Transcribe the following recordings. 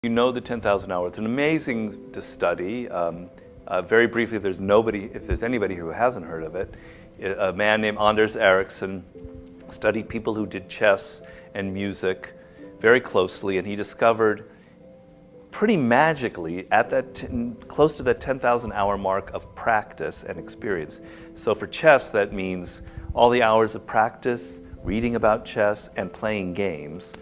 You know the 10,000 hours. It's an amazing to study. Very briefly, if there's anybody who hasn't heard of it, a man named Anders Ericsson studied people who did chess and music very closely, and he discovered pretty magically at that close to that 10,000 hour mark of practice and experience. So for chess, that means all the hours of practice, reading about chess, and playing games.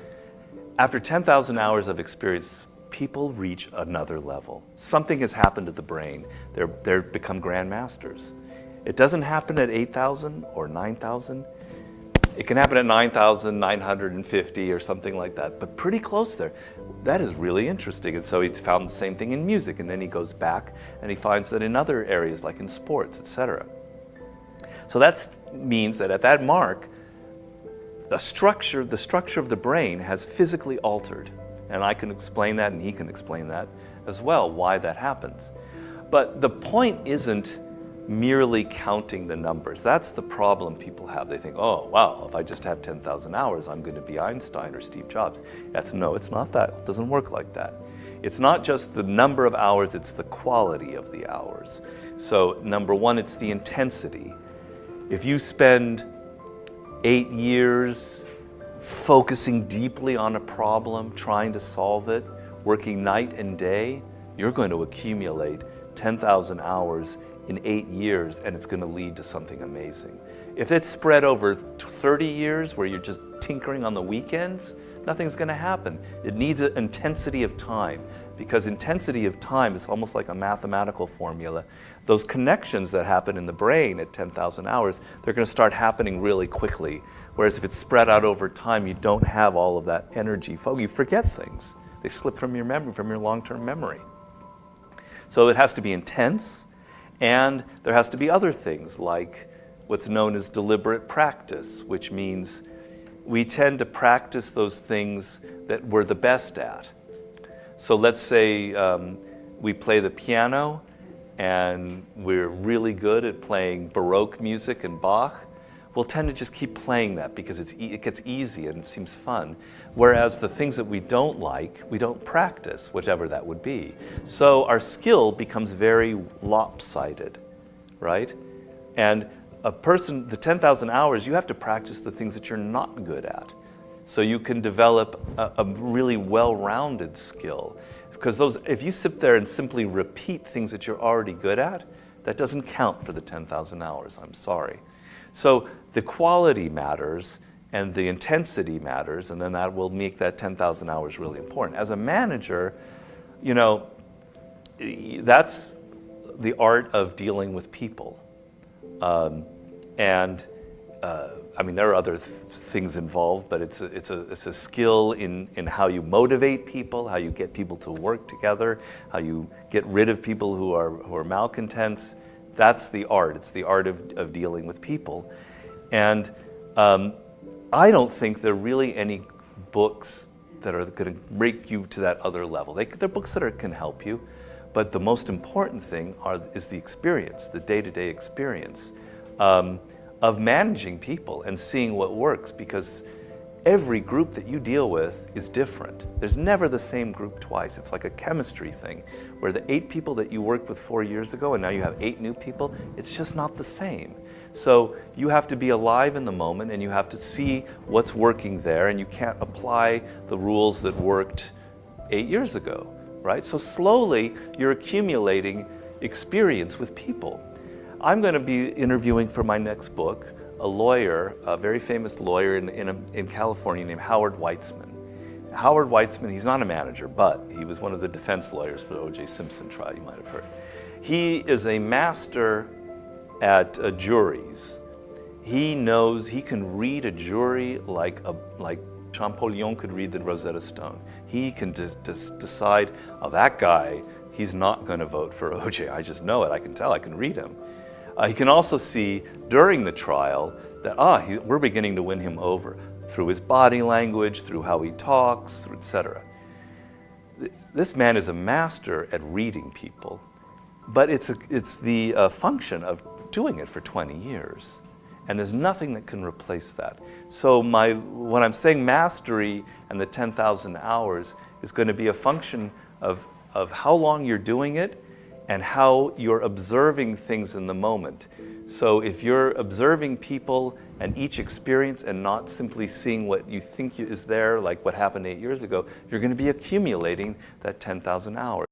After 10,000 hours of experience, people reach another level. Something has happened to the brain. They're become grandmasters. It doesn't happen at 8,000 or 9,000. It can happen at 9,950 or something like that, but pretty close there. That is really interesting. And so he's found the same thing in music, and then he goes back and he finds that in other areas, like in sports, etc. So that means that at that mark, the structure of the brain has physically altered. And I can explain that, and he can explain that as well, why that happens. But the point isn't merely counting the numbers. That's the problem people have. They think, oh, wow, if I just have 10,000 hours, I'm going to be Einstein or Steve Jobs. No, it's not that. It doesn't work like that. It's not just the number of hours, it's the quality of the hours. So number one, it's the intensity. If you spend 8 years focusing deeply on a problem, trying to solve it, working night and day, you're going to accumulate 10,000 hours in 8 years, and it's going to lead to something amazing. If it's spread over 30 years where you're just tinkering on the weekends, nothing's going to happen. It needs an intensity of time, because intensity of time is almost like a mathematical formula. Those connections that happen in the brain at 10,000 hours, they're going to start happening really quickly. Whereas if it's spread out over time, you don't have all of that energy. You forget things. They slip from your memory, from your long-term memory. So it has to be intense, and there has to be other things like what's known as deliberate practice, which means we tend to practice those things that we're the best at. So let's say we play the piano and we're really good at playing Baroque music and Bach. We'll tend to just keep playing that because it gets easy and it seems fun. Whereas the things that we don't like, we don't practice, whatever that would be. So our skill becomes very lopsided, right? And a person, the 10,000 hours, you have to practice the things that you're not good at. So you can develop a really well-rounded skill. Because if you sit there and simply repeat things that you're already good at, that doesn't count for the 10,000 hours, I'm sorry. So the quality matters and the intensity matters, and then that will make that 10,000 hours really important. As a manager, you know, that's the art of dealing with people. I mean, there are other things involved, but it's a skill in how you motivate people, how you get people to work together, how you get rid of people who are malcontents. That's the art. It's the art of dealing with people. And I don't think there are really any books that are going to break you to that other level. They're books that can help you, but the most important thing is the experience, the day-to-day experience of managing people and seeing what works, because every group that you deal with is different. There's never the same group twice. It's like a chemistry thing, where the 8 people that you worked with 4 years ago and now you have 8 new people, it's just not the same. So you have to be alive in the moment, and you have to see what's working there, and you can't apply the rules that worked 8 years ago, right? So slowly you're accumulating experience with people. I'm going to be interviewing for my next book a lawyer, a very famous lawyer in California named Howard Weitzman. Howard Weitzman, he's not a manager, but he was one of the defense lawyers for the O.J. Simpson trial, you might have heard. He is a master at juries. He can read a jury like Champollion could read the Rosetta Stone. He can decide, oh, that guy, he's not going to vote for O.J. I just know it. I can tell. I can read him. He can also see during the trial that we're beginning to win him over through his body language, through how he talks, through etc. This man is a master at reading people, but it's the function of doing it for 20 years, and there's nothing that can replace that. So when I'm saying mastery and the 10,000 hours, is going to be a function of how long you're doing it and how you're observing things in the moment. So if you're observing people and each experience and not simply seeing what you think is there, like what happened 8 years ago, you're going to be accumulating that 10,000 hours.